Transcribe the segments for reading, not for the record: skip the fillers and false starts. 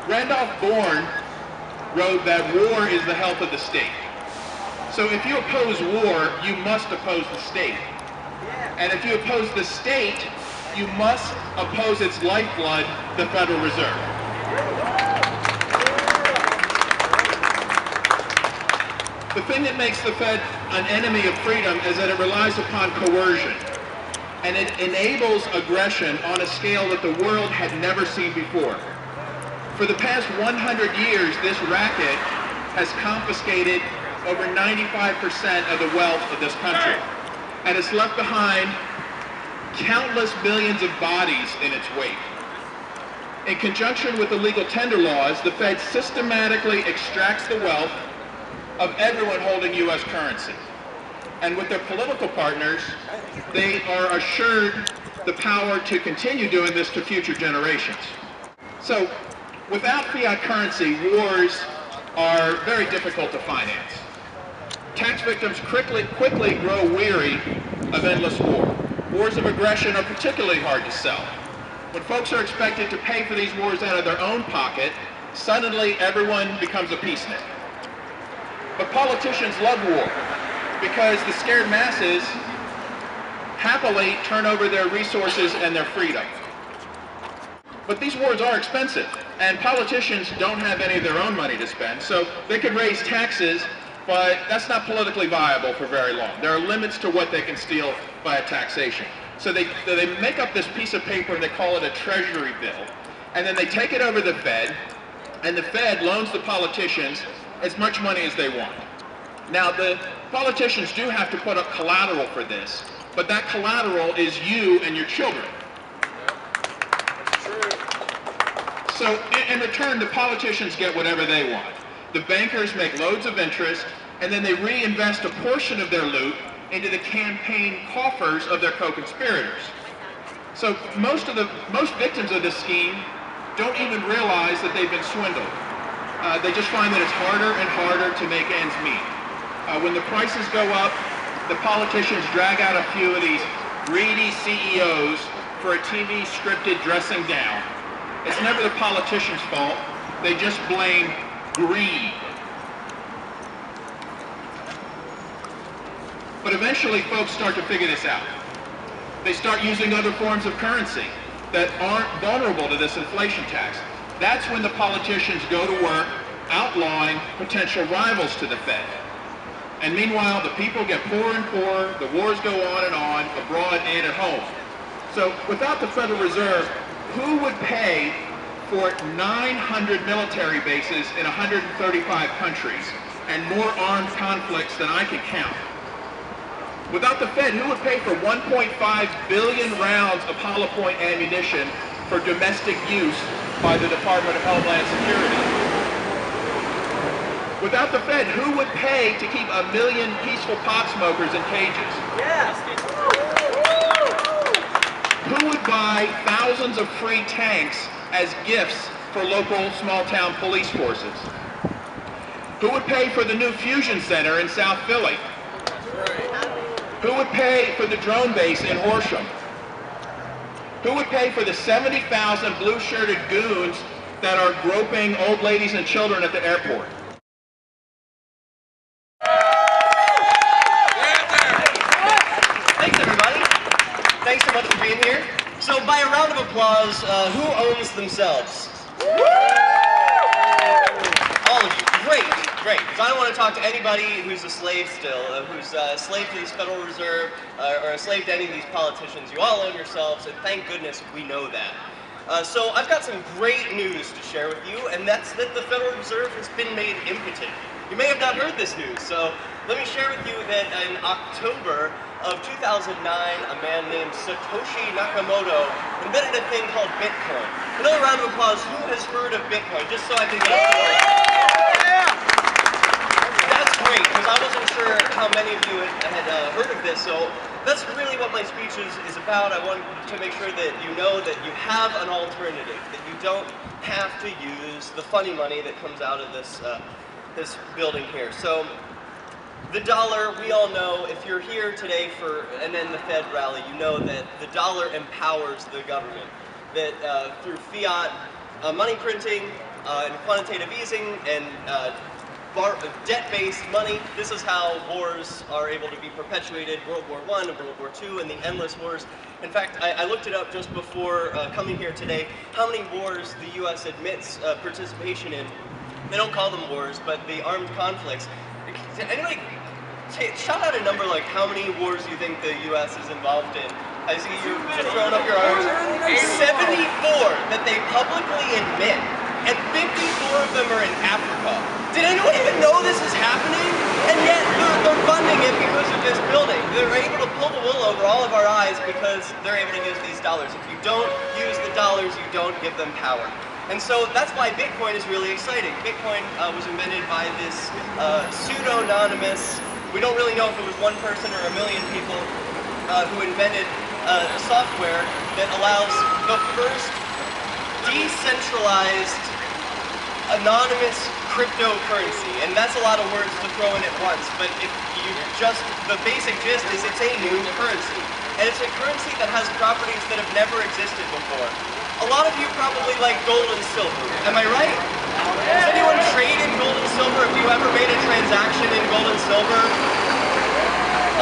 Randolph Bourne wrote that war is the health of the state. So if you oppose war, you must oppose the state. And if you oppose the state, you must oppose its lifeblood, the Federal Reserve. The thing that makes the Fed an enemy of freedom is that it relies upon coercion. And it enables aggression on a scale that the world had never seen before. For the past 100 years, this racket has confiscated over 95% of the wealth of this country. And it's left behind countless millions of bodies in its wake. In conjunction with illegal tender laws, the Fed systematically extracts the wealth of everyone holding U.S. currency. And with their political partners, they are assured the power to continue doing this to future generations. So, without fiat currency, wars are very difficult to finance. Tax victims quickly grow weary of endless war. Wars of aggression are particularly hard to sell. When folks are expected to pay for these wars out of their own pocket, suddenly everyone becomes a peacenik. But politicians love war because the scared masses happily turn over their resources and their freedom. But these wars are expensive, and politicians don't have any of their own money to spend, so they could raise taxes, but that's not politically viable for very long. There are limits to what they can steal via taxation. So they make up this piece of paper and they call it a treasury bill, and then they take it over to the Fed, and the Fed loans the politicians as much money as they want. Now, the politicians do have to put up collateral for this, but that collateral is you and your children. So in return, the politicians get whatever they want. The bankers make loads of interest, and then they reinvest a portion of their loot into the campaign coffers of their co-conspirators. So most victims of this scheme don't even realize that they've been swindled. They just find that it's harder and harder to make ends meet. When the prices go up, the politicians drag out a few of these greedy CEOs for a TV scripted dressing down. It's never the politician's fault. They just blame greed. But eventually folks start to figure this out. They start using other forms of currency that aren't vulnerable to this inflation tax. That's when the politicians go to work outlawing potential rivals to the Fed. And meanwhile, the people get poorer and poorer, the wars go on, abroad and at home. So without the Federal Reserve, who would pay for 900 military bases in 135 countries and more armed conflicts than I can count? Without the Fed, who would pay for 1.5 billion rounds of hollow point ammunition for domestic use by the Department of Homeland Security? Without the Fed, who would pay to keep 1 million peaceful pot smokers in cages? Yes. Who would buy thousands of free tanks as gifts for local small-town police forces? Who would pay for the new fusion center in South Philly? Who would pay for the drone base in Horsham? Who would pay for the 70,000 blue-shirted goons that are groping old ladies and children at the airport? Thanks, everybody. Thanks so much for being here. So, by a round of applause, who owns themselves? All of you. Great, great. Because I don't want to talk to anybody who's a slave still, who's a slave to this Federal Reserve, or a slave to any of these politicians. You all own yourselves, and thank goodness we know that. So I've got some great news to share with you, and that's that the Federal Reserve has been made impotent. You may have not heard this news, so let me share with you that in October of 2009, a man named Satoshi Nakamoto invented a thing called Bitcoin. Another round of applause. Who has heard of Bitcoin? Just so I can get up to That's great, because I wasn't sure how many of you had heard of this, so that's really what my speech is about. I wanted to make sure that you know that you have an alternative, that you don't have to use the funny money that comes out of this building here. So the dollar, we all know, if you're here today for and then the Fed rally, you know that the dollar empowers the government. That through fiat money printing, and quantitative easing and debt-based money. This is how wars are able to be perpetuated, World War I and World War II and the endless wars. In fact, I looked it up just before coming here today, how many wars the US admits participation in. They don't call them wars, but the armed conflicts. Anybody shout out a number like how many wars you think the US is involved in. I see you just throwing up your arms. 74 that they publicly admit, and 54 of them are in Africa. Did anyone even know this is happening? And yet they're funding it because of this building. They're able to pull the wool over all of our eyes because they're able to use these dollars. If you don't use the dollars, you don't give them power. And so that's why Bitcoin is really exciting. Bitcoin was invented by this pseudo-anonymous, we don't really know if it was one person or a million people who invented software that allows the first decentralized anonymous cryptocurrency. And that's a lot of words to throw in at once, but if you just, the basic gist is it's a new currency. And it's a currency that has properties that have never existed before. A lot of you probably like gold and silver. Am I right? Does anyone trade in gold and silver? Have you ever made a transaction in gold and silver?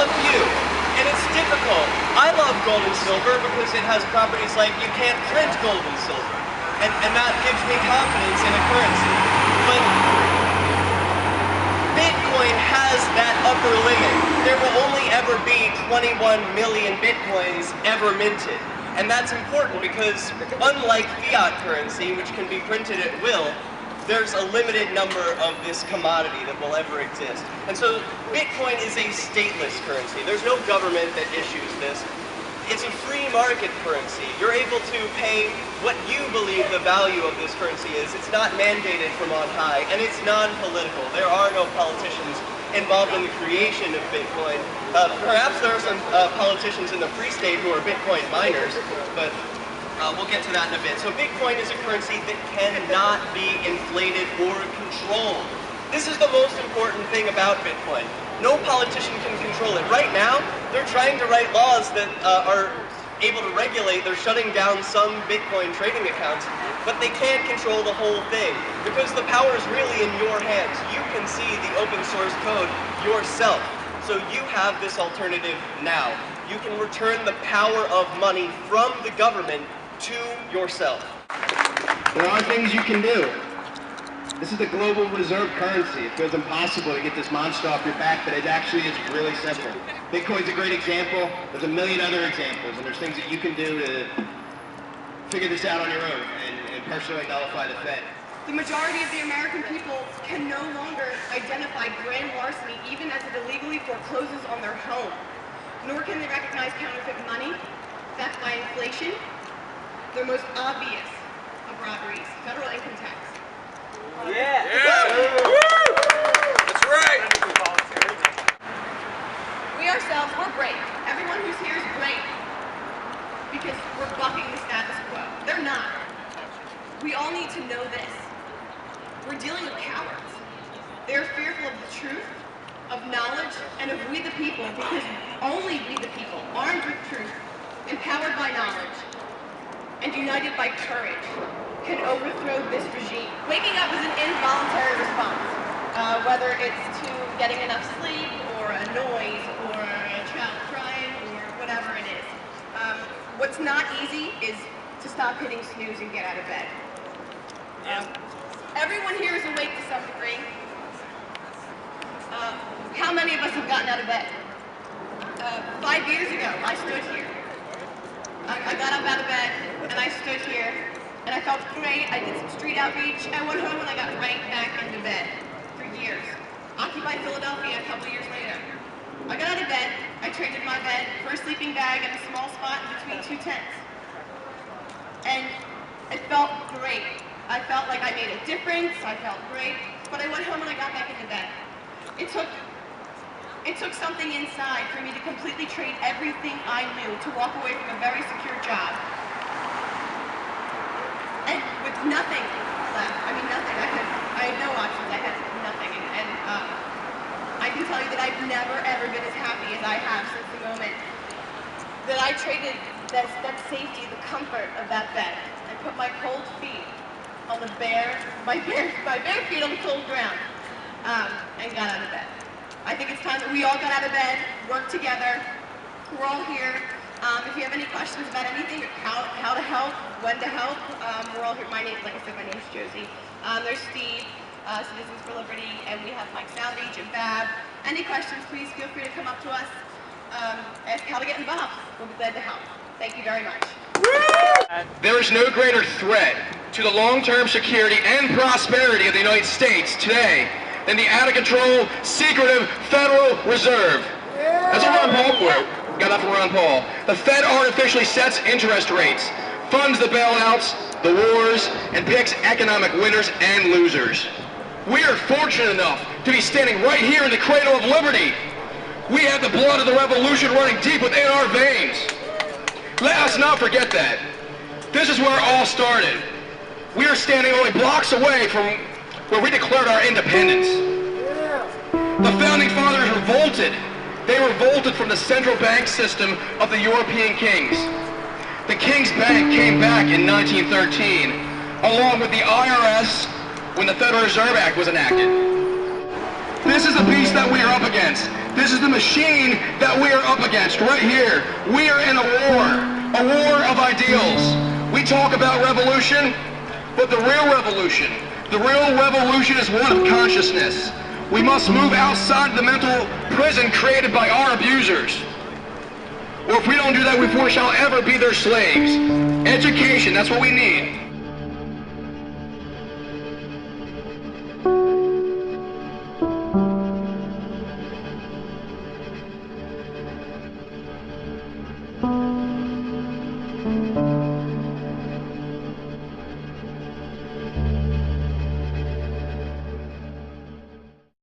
A few. And it's difficult. I love gold and silver because it has properties like you can't print gold and silver. And that gives me confidence in a currency. But Bitcoin has that upper limit. There will only ever be 21 million Bitcoins ever minted. And that's important because unlike fiat currency, which can be printed at will, there's a limited number of this commodity that will ever exist. And so Bitcoin is a stateless currency. There's no government that issues this. It's a free market currency. You're able to pay what you believe the value of this currency is. It's not mandated from on high, and it's non-political. There are no politicians involved in the creation of Bitcoin. Perhaps there are some politicians in the Free State who are Bitcoin miners, but we'll get to that in a bit. So Bitcoin is a currency that cannot be inflated or controlled. This is the most important thing about Bitcoin. No politician can control it. Right now, they're trying to write laws that are able to regulate. They're shutting down some Bitcoin trading accounts, but they can't control the whole thing because the power is really in your hands. You can see the open source code yourself. So you have this alternative now. You can return the power of money from the government to yourself. There are things you can do. This is the global reserve currency. It feels impossible to get this monster off your back, but it actually is really simple. Bitcoin's a great example. There's a million other examples, and there's things that you can do to figure this out on your own and personally nullify the Fed. The majority of the American people can no longer identify grand larceny even as it illegally forecloses on their home. Nor can they recognize counterfeit money, theft by inflation, the most obvious of robberies, federal income tax. Yeah! That's right! We ourselves, we're brave. Everyone who's here is brave because we're bucking the status quo. They're not. We all need to know this. We're dealing with cowards. They're fearful of the truth, of knowledge, and of we the people, because only we the people, armed with truth, empowered by knowledge, and united by courage, can overthrow this regime. Waking up is an involuntary response, whether it's to getting enough sleep, or a noise, or a child crying, or whatever it is. What's not easy is to stop hitting snooze and get out of bed. Everyone here is awake to some degree. How many of us have gotten out of bed? 5 years ago, I stood here. I got up out of bed, and I stood here, and I felt great. I did some street outreach. I went home, and I got right back into bed for years. Occupied Philadelphia a couple years later. I got out of bed. I traded my bed for a sleeping bag and a small spot in between two tents. And it felt great. I felt like I made a difference. I felt great. But I went home, and I got back into bed. It took something inside for me to completely trade everything I knew to walk away from a very secure job. And with nothing left, I mean nothing, I had no options, I had nothing. And I can tell you that I've never ever been as happy as I have since the moment that I traded that safety, the comfort of that bed, and put my cold feet on the my bare feet on the cold ground, and got out of bed. I think it's time that we all got out of bed, worked together. We're all here. If you have any questions about anything, how to help, when to help, we're all here. Like I said, my name's Josie. There's Steve, Citizens for Liberty, and we have Mike Salvage and Bab. Any questions, please feel free to come up to us. Ask how to get involved. We'll be glad to help. Thank you very much. There is no greater threat to the long-term security and prosperity of the United States today than the out-of-control, secretive Federal Reserve. That's a Ron Paul quote. Got that from Ron Paul. The Fed artificially sets interest rates, funds the bailouts, the wars, and picks economic winners and losers. We are fortunate enough to be standing right here in the cradle of liberty. We have the blood of the revolution running deep within our veins. Let us not forget that. This is where it all started. We are standing only blocks away from where we declared our independence. The Founding Fathers revolted. They revolted from the central bank system of the European kings. The King's Bank came back in 1913, along with the IRS when the Federal Reserve Act was enacted. This is the beast that we are up against. This is the machine that we are up against right here. We are in a war of ideals. We talk about revolution, but the real revolution is one of consciousness. We must move outside the mental prison created by our abusers. Or if we don't do that, we shall ever be their slaves. Education, that's what we need.